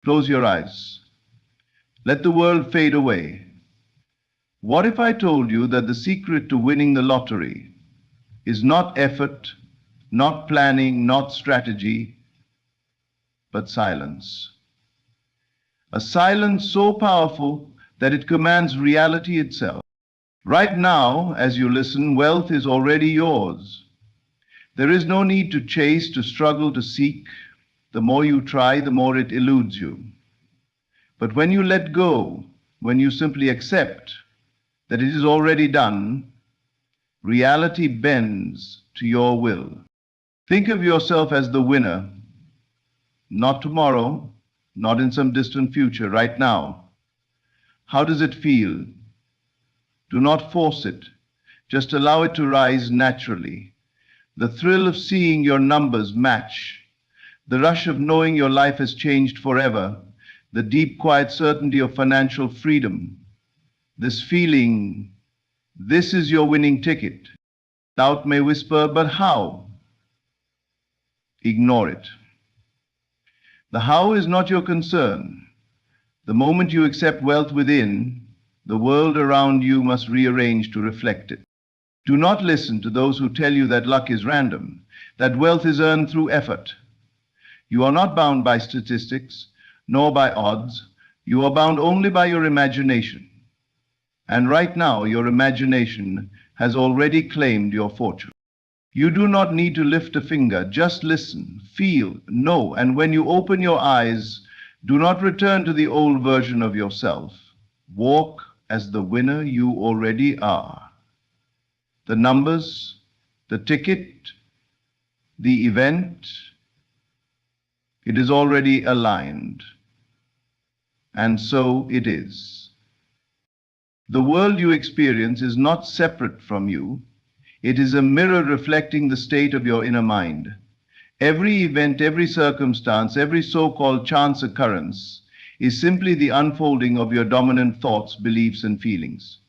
Close your eyes. Let the world fade away. What if I told you that the secret to winning the lottery is not effort, not planning, not strategy, but silence? A silence so powerful that it commands reality itself. Right now, as you listen, wealth is already yours. There is no need to chase, to struggle, to seek. The more you try, the more it eludes you. But when you let go, when you simply accept that it is already done, reality bends to your will. Think of yourself as the winner, not tomorrow, not in some distant future, right now. How does it feel? Do not force it. Just allow it to rise naturally. The thrill of seeing your numbers match, the rush of knowing your life has changed forever, the deep, quiet certainty of financial freedom. This feeling, this is your winning ticket. Doubt may whisper, but how? Ignore it. The how is not your concern. The moment you accept wealth within, the world around you must rearrange to reflect it. Do not listen to those who tell you that luck is random, that wealth is earned through effort. You are not bound by statistics, nor by odds. You are bound only by your imagination. And right now, your imagination has already claimed your fortune. You do not need to lift a finger. Just listen, feel, know, and when you open your eyes, do not return to the old version of yourself. Walk as the winner you already are. The numbers, the ticket, the event, it is already aligned. And so it is. The world you experience is not separate from you. It is a mirror reflecting the state of your inner mind. Every event, every circumstance, every so-called chance occurrence is simply the unfolding of your dominant thoughts, beliefs, and feelings.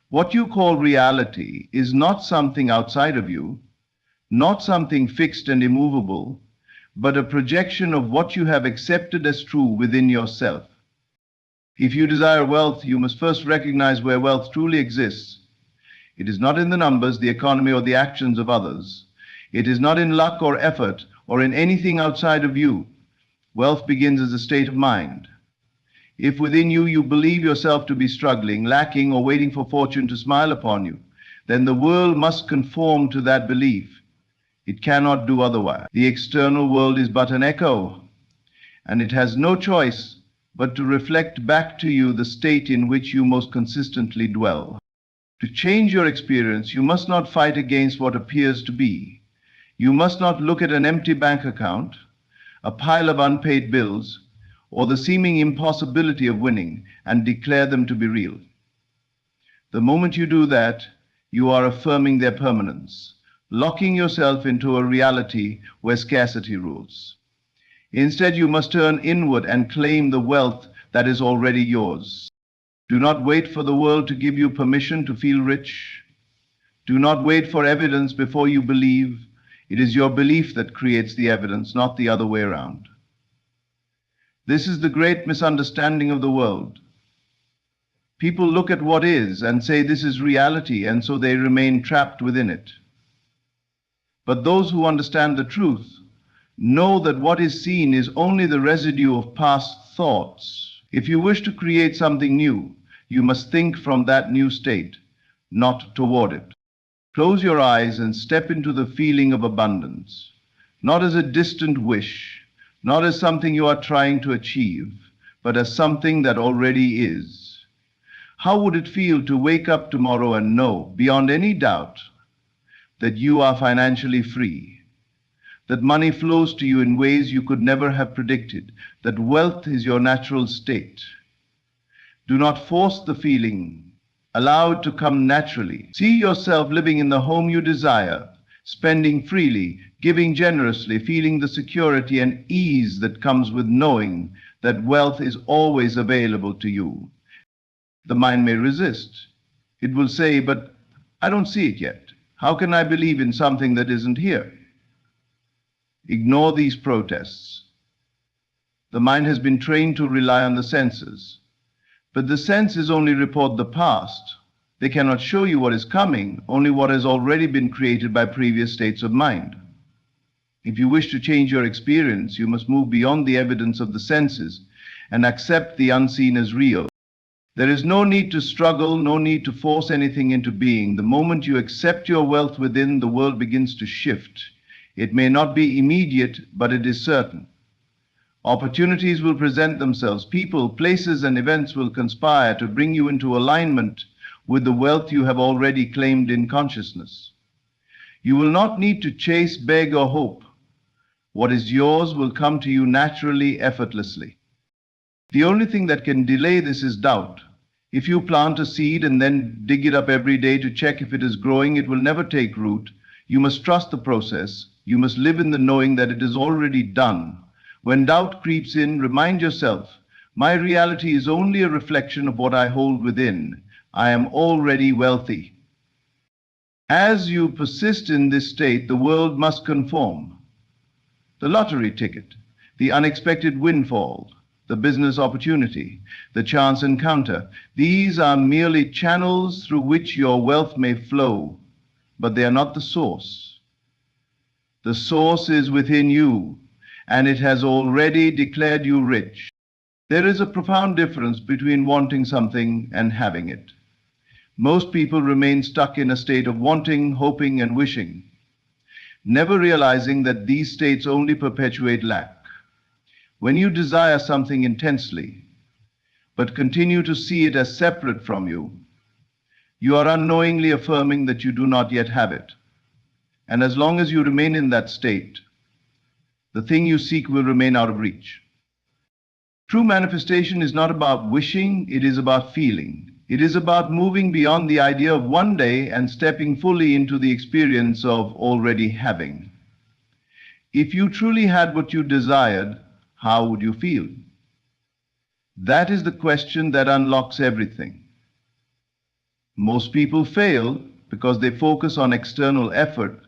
What you call reality is not something outside of you, not something fixed and immovable, but a projection of what you have accepted as true within yourself. If you desire wealth, you must first recognize where wealth truly exists. It is not in the numbers, the economy, or the actions of others. It is not in luck or effort or in anything outside of you. Wealth begins as a state of mind. If within you you believe yourself to be struggling, lacking, or waiting for fortune to smile upon you, then the world must conform to that belief. It cannot do otherwise. The external world is but an echo, and it has no choice but to reflect back to you the state in which you most consistently dwell. To change your experience, you must not fight against what appears to be. You must not look at an empty bank account, a pile of unpaid bills, or the seeming impossibility of winning and declare them to be real. The moment you do that, you are affirming their permanence, locking yourself into a reality where scarcity rules. Instead, you must turn inward and claim the wealth that is already yours. Do not wait for the world to give you permission to feel rich. Do not wait for evidence before you believe. It is your belief that creates the evidence, not the other way around. This is the great misunderstanding of the world. People look at what is and say this is reality, and so they remain trapped within it. But those who understand the truth know that what is seen is only the residue of past thoughts. If you wish to create something new, you must think from that new state, not toward it. Close your eyes and step into the feeling of abundance, not as a distant wish, not as something you are trying to achieve, but as something that already is. How would it feel to wake up tomorrow and know, beyond any doubt, that you are financially free, that money flows to you in ways you could never have predicted, that wealth is your natural state? Do not force the feeling. Allow it to come naturally. See yourself living in the home you desire, spending freely, giving generously, feeling the security and ease that comes with knowing that wealth is always available to you. The mind may resist. It will say, but I don't see it yet. How can I believe in something that isn't here? Ignore these protests. The mind has been trained to rely on the senses. But the senses only report the past. They cannot show you what is coming, only what has already been created by previous states of mind. If you wish to change your experience, you must move beyond the evidence of the senses and accept the unseen as real. There is no need to struggle, no need to force anything into being. The moment you accept your wealth within, the world begins to shift. It may not be immediate, but it is certain. Opportunities will present themselves. People, places, and events will conspire to bring you into alignment with the wealth you have already claimed in consciousness. You will not need to chase, beg, or hope. What is yours will come to you naturally, effortlessly. The only thing that can delay this is doubt. If you plant a seed and then dig it up every day to check if it is growing, it will never take root. You must trust the process. You must live in the knowing that it is already done. When doubt creeps in, remind yourself, my reality is only a reflection of what I hold within. I am already wealthy. As you persist in this state, the world must conform. The lottery ticket, the unexpected windfall, the business opportunity, the chance encounter, these are merely channels through which your wealth may flow, but they are not the source. The source is within you, and it has already declared you rich. There is a profound difference between wanting something and having it. Most people remain stuck in a state of wanting, hoping, and wishing, never realizing that these states only perpetuate lack. When you desire something intensely, but continue to see it as separate from you, you are unknowingly affirming that you do not yet have it. And as long as you remain in that state, the thing you seek will remain out of reach. True manifestation is not about wishing, it is about feeling. It is about moving beyond the idea of one day and stepping fully into the experience of already having. If you truly had what you desired, how would you feel? That is the question that unlocks everything. Most people fail because they focus on external effort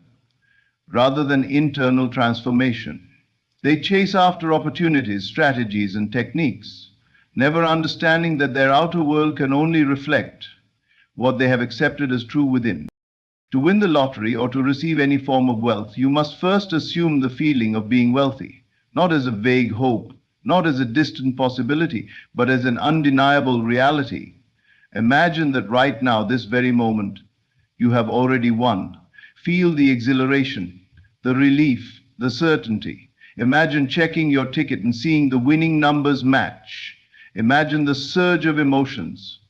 rather than internal transformation. They chase after opportunities, strategies, and techniques, never understanding that their outer world can only reflect what they have accepted as true within. To win the lottery or to receive any form of wealth, you must first assume the feeling of being wealthy, not as a vague hope, not as a distant possibility, but as an undeniable reality. Imagine that right now, this very moment, you have already won. Feel the exhilaration, the relief, the certainty. Imagine checking your ticket and seeing the winning numbers match. Imagine the surge of emotions,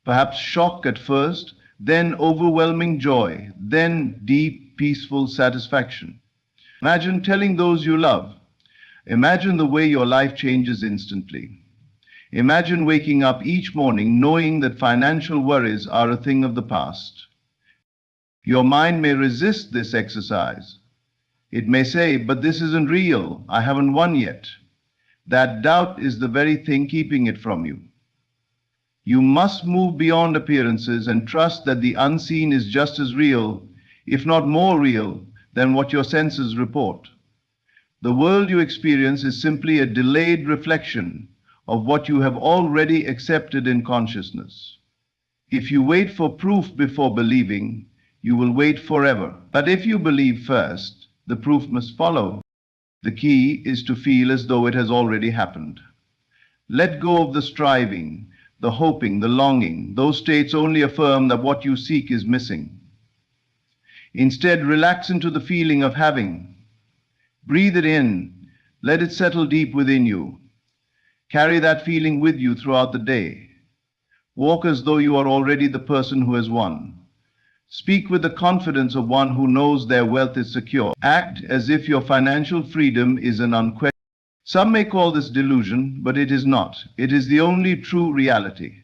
perhaps shock at first, then overwhelming joy, then deep, peaceful satisfaction. Imagine telling those you love. Imagine the way your life changes instantly. Imagine waking up each morning knowing that financial worries are a thing of the past. Your mind may resist this exercise. It may say, but this isn't real, I haven't won yet. That doubt is the very thing keeping it from you. You must move beyond appearances and trust that the unseen is just as real, if not more real, than what your senses report. The world you experience is simply a delayed reflection of what you have already accepted in consciousness. If you wait for proof before believing, you will wait forever. But if you believe first, the proof must follow. The key is to feel as though it has already happened. Let go of the striving, the hoping, the longing. Those states only affirm that what you seek is missing. Instead, relax into the feeling of having. Breathe it in. Let it settle deep within you. Carry that feeling with you throughout the day. Walk as though you are already the person who has won. Speak with the confidence of one who knows their wealth is secure. Act as if your financial freedom is an unquestioned. Some may call this delusion, but it is not. It is the only true reality.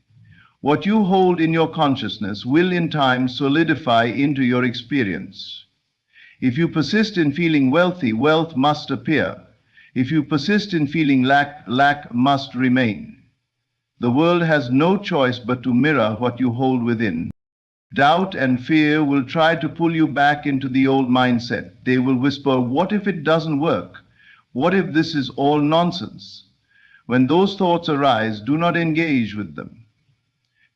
What you hold in your consciousness will in time solidify into your experience. If you persist in feeling wealthy, wealth must appear. If you persist in feeling lack, lack must remain. The world has no choice but to mirror what you hold within. Doubt and fear will try to pull you back into the old mindset. They will whisper, what if it doesn't work? What if this is all nonsense? When those thoughts arise, do not engage with them.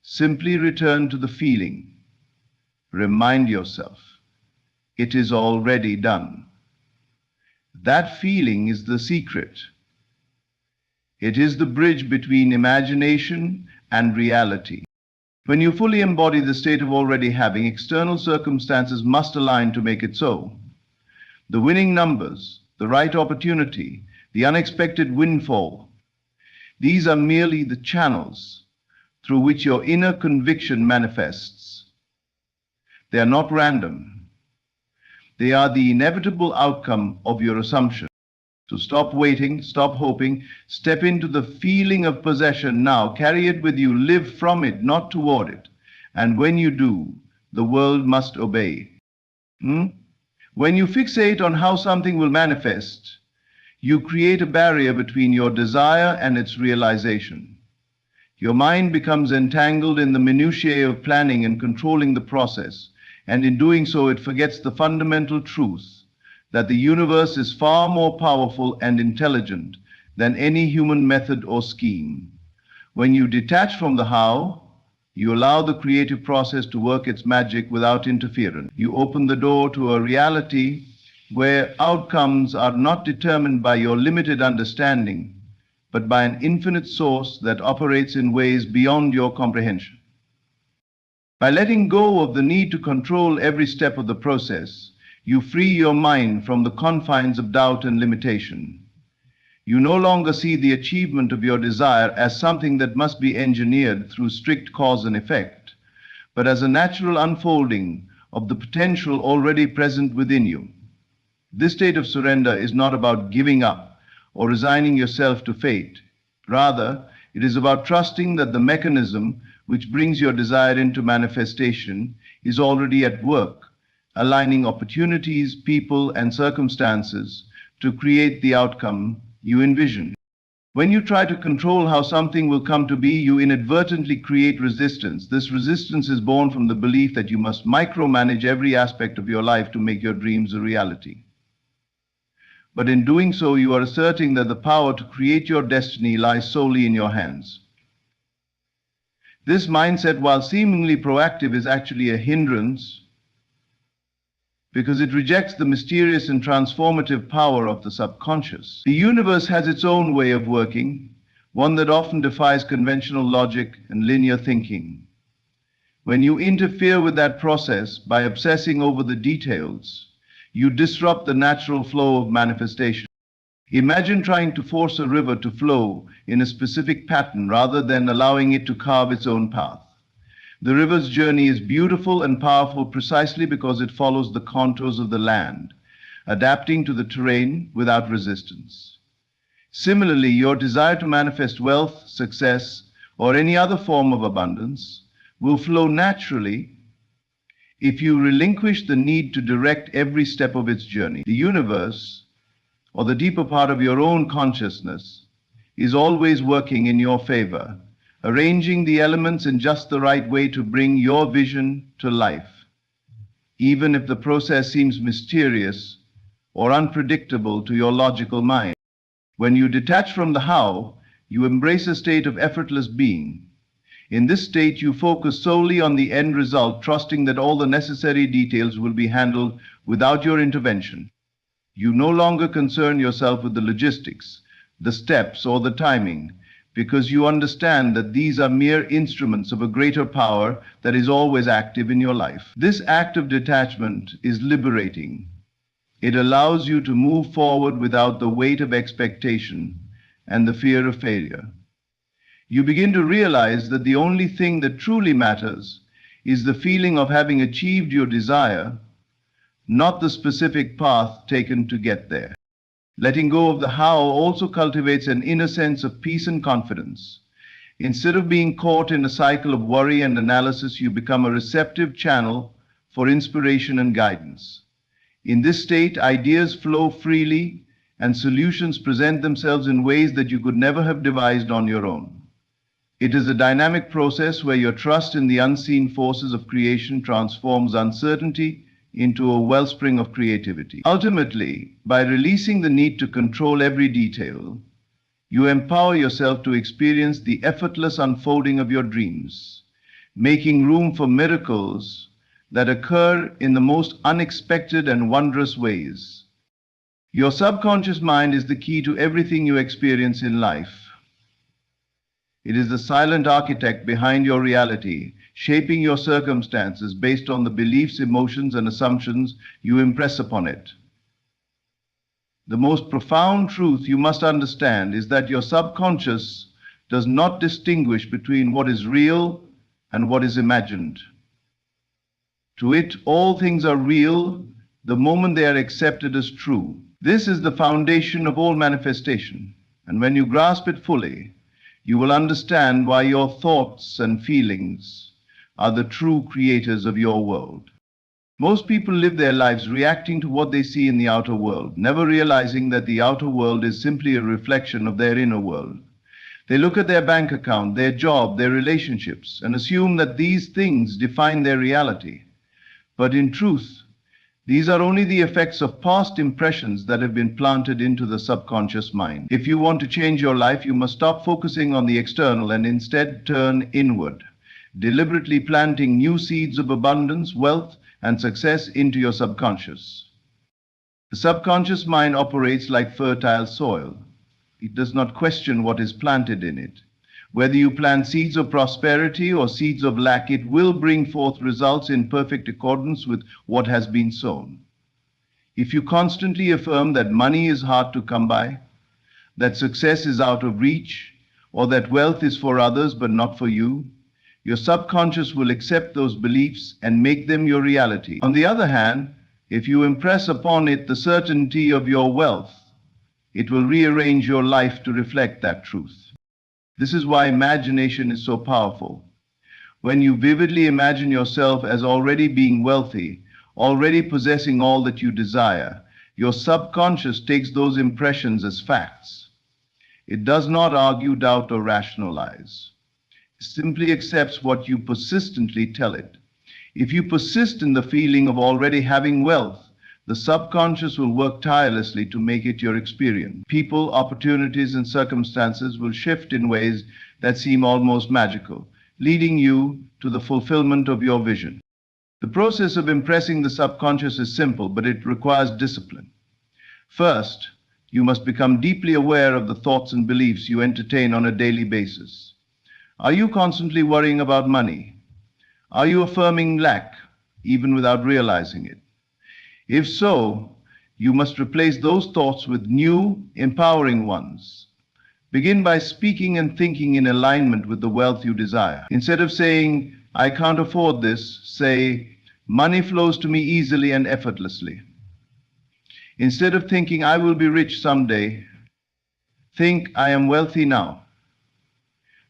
Simply return to the feeling. Remind yourself, it is already done. That feeling is the secret. It is the bridge between imagination and reality. When you fully embody the state of already having, external circumstances must align to make it so. The winning numbers, the right opportunity, the unexpected windfall, these are merely the channels through which your inner conviction manifests. They are not random. They are the inevitable outcome of your assumption. So stop waiting, stop hoping, step into the feeling of possession now, carry it with you, live from it, not toward it. And when you do, the world must obey. When you fixate on how something will manifest, you create a barrier between your desire and its realization. Your mind becomes entangled in the minutiae of planning and controlling the process, and in doing so it forgets the fundamental truth that the universe is far more powerful and intelligent than any human method or scheme. When you detach from the how, you allow the creative process to work its magic without interference. You open the door to a reality where outcomes are not determined by your limited understanding, but by an infinite source that operates in ways beyond your comprehension. By letting go of the need to control every step of the process, you free your mind from the confines of doubt and limitation. You no longer see the achievement of your desire as something that must be engineered through strict cause and effect, but as a natural unfolding of the potential already present within you. This state of surrender is not about giving up or resigning yourself to fate. Rather, it is about trusting that the mechanism which brings your desire into manifestation is already at work, aligning opportunities, people, and circumstances to create the outcome you envision. When you try to control how something will come to be, you inadvertently create resistance. This resistance is born from the belief that you must micromanage every aspect of your life to make your dreams a reality. But in doing so, you are asserting that the power to create your destiny lies solely in your hands. This mindset, while seemingly proactive, is actually a hindrance because it rejects the mysterious and transformative power of the subconscious. The universe has its own way of working, one that often defies conventional logic and linear thinking. When you interfere with that process by obsessing over the details, you disrupt the natural flow of manifestation. Imagine trying to force a river to flow in a specific pattern rather than allowing it to carve its own path. The river's journey is beautiful and powerful precisely because it follows the contours of the land, adapting to the terrain without resistance. Similarly, your desire to manifest wealth, success, or any other form of abundance will flow naturally if you relinquish the need to direct every step of its journey. The universe, or the deeper part of your own consciousness, is always working in your favor, arranging the elements in just the right way to bring your vision to life, even if the process seems mysterious or unpredictable to your logical mind. When you detach from the how, you embrace a state of effortless being. In this state, you focus solely on the end result, trusting that all the necessary details will be handled without your intervention. You no longer concern yourself with the logistics, the steps, or the timing, because you understand that these are mere instruments of a greater power that is always active in your life. This act of detachment is liberating. It allows you to move forward without the weight of expectation and the fear of failure. You begin to realize that the only thing that truly matters is the feeling of having achieved your desire, not the specific path taken to get there. Letting go of the how also cultivates an inner sense of peace and confidence. Instead of being caught in a cycle of worry and analysis, you become a receptive channel for inspiration and guidance. In this state, ideas flow freely and solutions present themselves in ways that you could never have devised on your own. It is a dynamic process where your trust in the unseen forces of creation transforms uncertainty into a wellspring of creativity. Ultimately, by releasing the need to control every detail, You empower yourself to experience the effortless unfolding of your dreams, making room for miracles that occur in the most unexpected and wondrous ways. Your subconscious mind is the key to everything you experience in life. It is the silent architect behind your reality, shaping your circumstances based on the beliefs, emotions, and assumptions you impress upon it. The most profound truth you must understand is that your subconscious does not distinguish between what is real and what is imagined. To it, all things are real the moment they are accepted as true. This is the foundation of all manifestation, and when you grasp it fully, you will understand why your thoughts and feelings are the true creators of your world. Most people live their lives reacting to what they see in the outer world, never realizing that the outer world is simply a reflection of their inner world. They look at their bank account, their job, their relationships, and assume that these things define their reality. But in truth, these are only the effects of past impressions that have been planted into the subconscious mind. If you want to change your life, you must stop focusing on the external and instead turn inward, deliberately planting new seeds of abundance, wealth, and success into your subconscious. The subconscious mind operates like fertile soil. It does not question what is planted in it. Whether you plant seeds of prosperity or seeds of lack, it will bring forth results in perfect accordance with what has been sown. If you constantly affirm that money is hard to come by, that success is out of reach, or that wealth is for others but not for you, your subconscious will accept those beliefs and make them your reality. On the other hand, if you impress upon it the certainty of your wealth, it will rearrange your life to reflect that truth. This is why imagination is so powerful. When you vividly imagine yourself as already being wealthy, already possessing all that you desire, your subconscious takes those impressions as facts. It does not argue, doubt, or rationalize. It simply accepts what you persistently tell it. If you persist in the feeling of already having wealth, the subconscious will work tirelessly to make it your experience. People, opportunities, and circumstances will shift in ways that seem almost magical, leading you to the fulfillment of your vision. The process of impressing the subconscious is simple, but it requires discipline. First, you must become deeply aware of the thoughts and beliefs you entertain on a daily basis. Are you constantly worrying about money? Are you affirming lack, even without realizing it? If so, you must replace those thoughts with new, empowering ones. Begin by speaking and thinking in alignment with the wealth you desire. Instead of saying, "I can't afford this," say, "Money flows to me easily and effortlessly." Instead of thinking, "I will be rich someday," think, "I am wealthy now."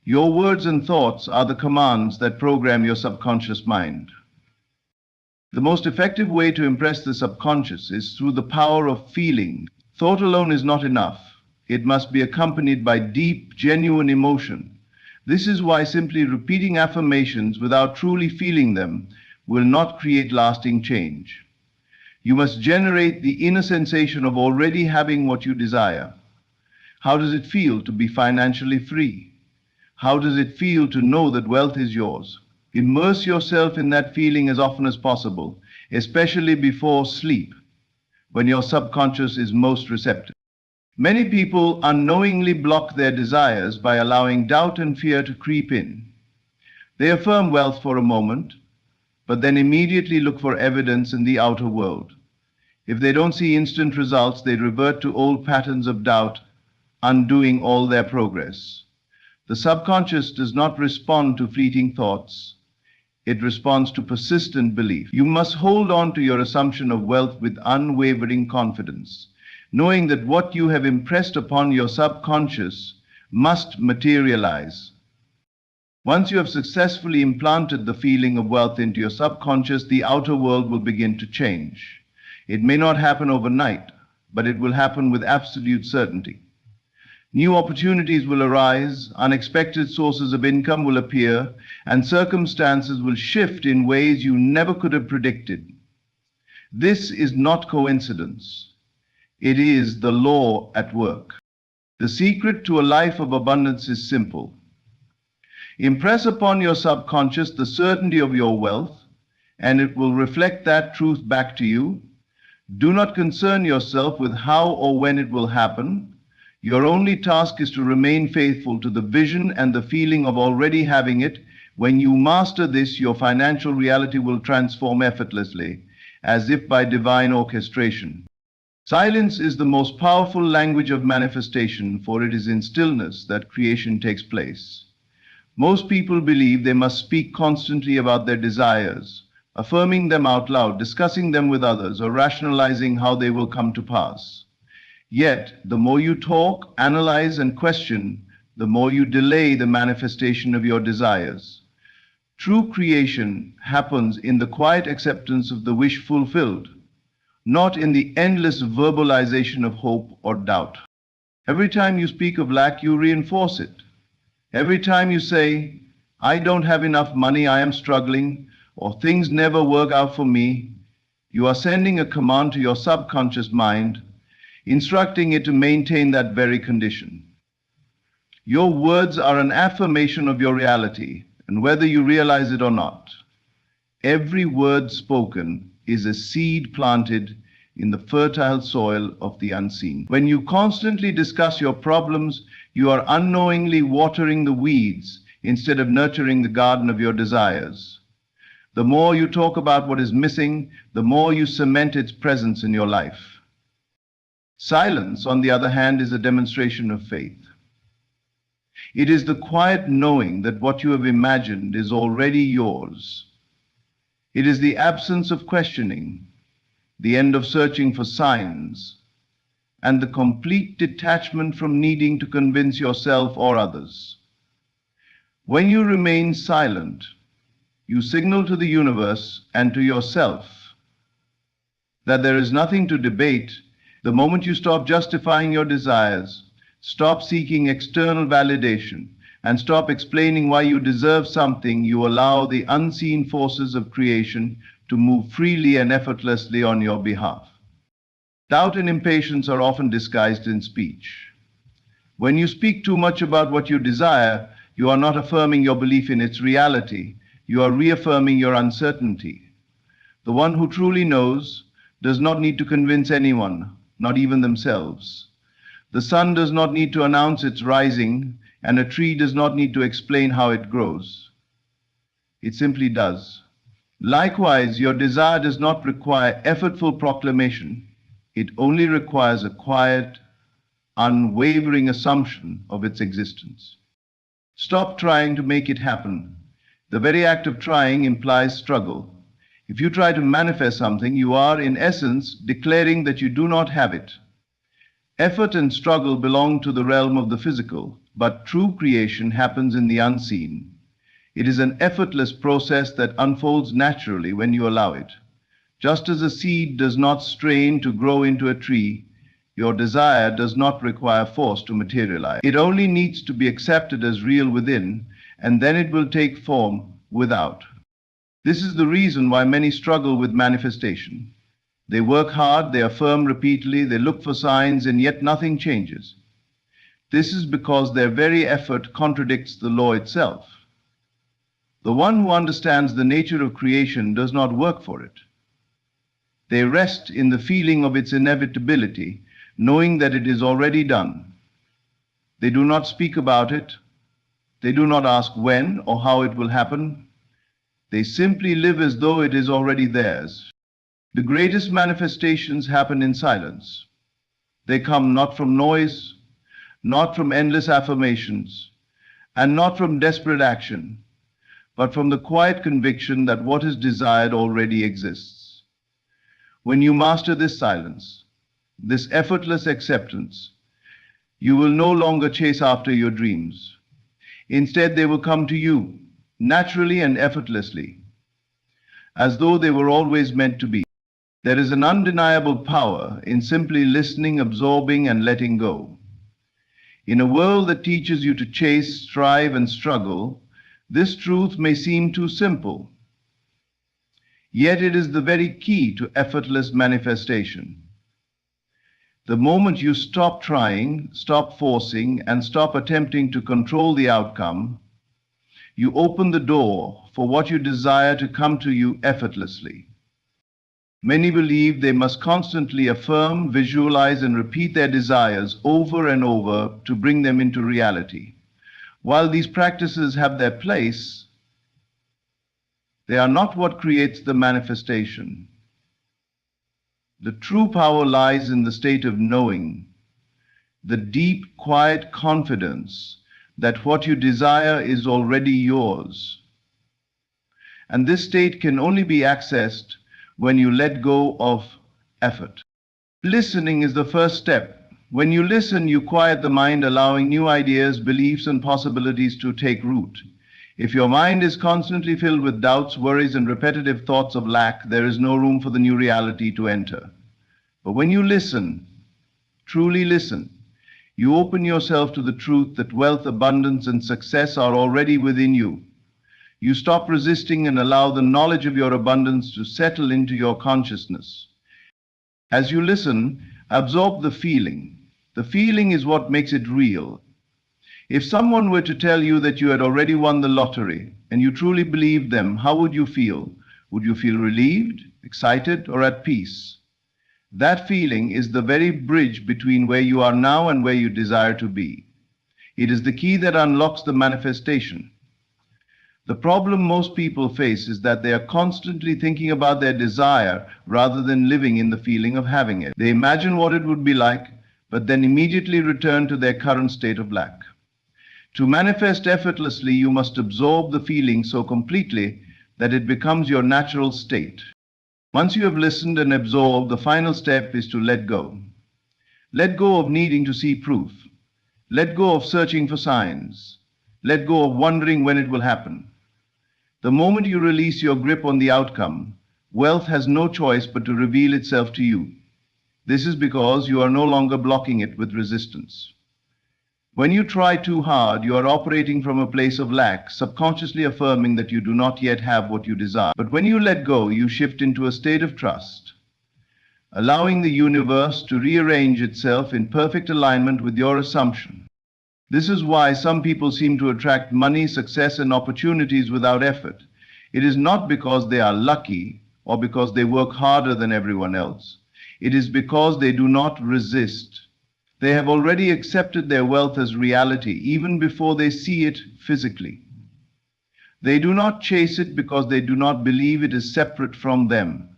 Your words and thoughts are the commands that program your subconscious mind. The most effective way to impress the subconscious is through the power of feeling. Thought alone is not enough. It must be accompanied by deep, genuine emotion. This is why simply repeating affirmations without truly feeling them will not create lasting change. You must generate the inner sensation of already having what you desire. How does it feel to be financially free? How does it feel to know that wealth is yours? Immerse yourself in that feeling as often as possible, especially before sleep, when your subconscious is most receptive. Many people unknowingly block their desires by allowing doubt and fear to creep in. They affirm wealth for a moment, but then immediately look for evidence in the outer world. If they don't see instant results, they revert to old patterns of doubt, undoing all their progress. The subconscious does not respond to fleeting thoughts. It responds to persistent belief. You must hold on to your assumption of wealth with unwavering confidence, knowing that what you have impressed upon your subconscious must materialize. Once you have successfully implanted the feeling of wealth into your subconscious, the outer world will begin to change. It may not happen overnight, but it will happen with absolute certainty. New opportunities will arise, unexpected sources of income will appear, and circumstances will shift in ways you never could have predicted. This is not coincidence. It is the law at work. The secret to a life of abundance is simple. Impress upon your subconscious the certainty of your wealth, and it will reflect that truth back to you. Do not concern yourself with how or when it will happen. Your only task is to remain faithful to the vision and the feeling of already having it. When you master this, your financial reality will transform effortlessly, as if by divine orchestration. Silence is the most powerful language of manifestation, for it is in stillness that creation takes place. Most people believe they must speak constantly about their desires, affirming them out loud, discussing them with others, or rationalizing how they will come to pass. Yet, the more you talk, analyze, and question, the more you delay the manifestation of your desires. True creation happens in the quiet acceptance of the wish fulfilled, not in the endless verbalization of hope or doubt. Every time you speak of lack, you reinforce it. Every time you say, I don't have enough money, I am struggling, or things never work out for me, you are sending a command to your subconscious mind, instructing it to maintain that very condition. Your words are an affirmation of your reality, and whether you realize it or not, every word spoken is a seed planted in the fertile soil of the unseen. When you constantly discuss your problems, you are unknowingly watering the weeds instead of nurturing the garden of your desires. The more you talk about what is missing, the more you cement its presence in your life. Silence, on the other hand, is a demonstration of faith. It is the quiet knowing that what you have imagined is already yours. It is the absence of questioning, the end of searching for signs, and the complete detachment from needing to convince yourself or others. When you remain silent, you signal to the universe and to yourself that there is nothing to debate. The moment you stop justifying your desires, stop seeking external validation, and stop explaining why you deserve something, you allow the unseen forces of creation to move freely and effortlessly on your behalf. Doubt and impatience are often disguised in speech. When you speak too much about what you desire, you are not affirming your belief in its reality, you are reaffirming your uncertainty. The one who truly knows does not need to convince anyone, not even themselves. The sun does not need to announce its rising, and a tree does not need to explain how it grows. It simply does. Likewise, your desire does not require effortful proclamation. It only requires a quiet, unwavering assumption of its existence. Stop trying to make it happen. The very act of trying implies struggle. If you try to manifest something, you are, in essence, declaring that you do not have it. Effort and struggle belong to the realm of the physical, but true creation happens in the unseen. It is an effortless process that unfolds naturally when you allow it. Just as a seed does not strain to grow into a tree, your desire does not require force to materialize. It only needs to be accepted as real within, and then it will take form without. This is the reason why many struggle with manifestation. They work hard, they affirm repeatedly, they look for signs, and yet nothing changes. This is because their very effort contradicts the law itself. The one who understands the nature of creation does not work for it. They rest in the feeling of its inevitability, knowing that it is already done. They do not speak about it. They do not ask when or how it will happen. They simply live as though it is already theirs. The greatest manifestations happen in silence. They come not from noise, not from endless affirmations, and not from desperate action, but from the quiet conviction that what is desired already exists. When you master this silence, this effortless acceptance, you will no longer chase after your dreams. Instead, they will come to you, naturally and effortlessly, as though they were always meant to be. There is an undeniable power in simply listening, absorbing, and letting go. In a world that teaches you to chase, strive, and struggle, this truth may seem too simple. Yet it is the very key to effortless manifestation. The moment you stop trying, stop forcing, and stop attempting to control the outcome, you open the door for what you desire to come to you effortlessly. Many believe they must constantly affirm, visualize, and repeat their desires over and over to bring them into reality. While these practices have their place, they are not what creates the manifestation. The true power lies in the state of knowing, the deep, quiet confidence that what you desire is already yours. And this state can only be accessed when you let go of effort. Listening is the first step. When you listen, you quiet the mind, allowing new ideas, beliefs, and possibilities to take root. If your mind is constantly filled with doubts, worries, and repetitive thoughts of lack, there is no room for the new reality to enter. But when you listen, truly listen, you open yourself to the truth that wealth, abundance, and success are already within you. You stop resisting and allow the knowledge of your abundance to settle into your consciousness. As you listen, absorb the feeling. The feeling is what makes it real. If someone were to tell you that you had already won the lottery and you truly believed them, how would you feel? Would you feel relieved, excited, or at peace? That feeling is the very bridge between where you are now and where you desire to be. It is the key that unlocks the manifestation. The problem most people face is that they are constantly thinking about their desire rather than living in the feeling of having it. They imagine what it would be like, but then immediately return to their current state of lack. To manifest effortlessly, you must absorb the feeling so completely that it becomes your natural state. Once you have listened and absorbed, the final step is to let go. Let go of needing to see proof. Let go of searching for signs. Let go of wondering when it will happen. The moment you release your grip on the outcome, wealth has no choice but to reveal itself to you. This is because you are no longer blocking it with resistance. When you try too hard, you are operating from a place of lack, subconsciously affirming that you do not yet have what you desire. But when you let go, you shift into a state of trust, allowing the universe to rearrange itself in perfect alignment with your assumption. This is why some people seem to attract money, success, and opportunities without effort. It is not because they are lucky or because they work harder than everyone else. It is because they do not resist. They have already accepted their wealth as reality even before they see it physically. They do not chase it because they do not believe it is separate from them.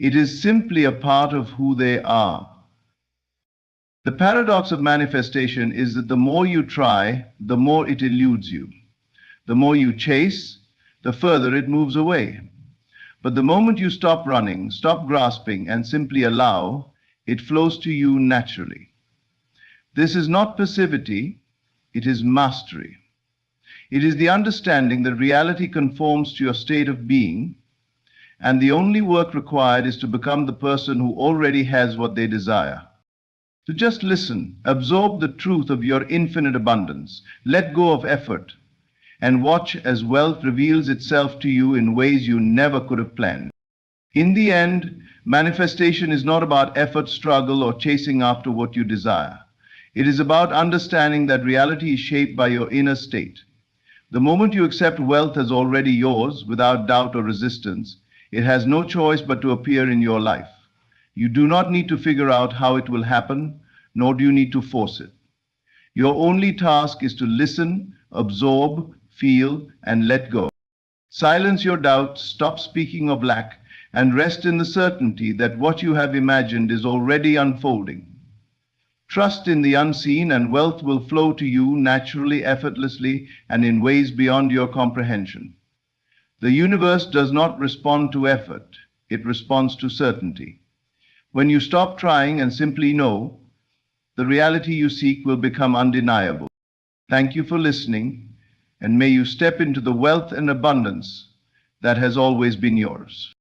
It is simply a part of who they are. The paradox of manifestation is that the more you try, the more it eludes you. The more you chase, the further it moves away. But the moment you stop running, stop grasping, and simply allow, it flows to you naturally. This is not passivity, it is mastery. It is the understanding that reality conforms to your state of being, and the only work required is to become the person who already has what they desire. So just listen, absorb the truth of your infinite abundance, let go of effort, and watch as wealth reveals itself to you in ways you never could have planned. In the end, manifestation is not about effort, struggle, or chasing after what you desire. It is about understanding that reality is shaped by your inner state. The moment you accept wealth as already yours, without doubt or resistance, it has no choice but to appear in your life. You do not need to figure out how it will happen, nor do you need to force it. Your only task is to listen, absorb, feel, and let go. Silence your doubts, stop speaking of lack, and rest in the certainty that what you have imagined is already unfolding. Trust in the unseen, and wealth will flow to you naturally, effortlessly, and in ways beyond your comprehension. The universe does not respond to effort, it responds to certainty. When you stop trying and simply know, the reality you seek will become undeniable. Thank you for listening, and may you step into the wealth and abundance that has always been yours.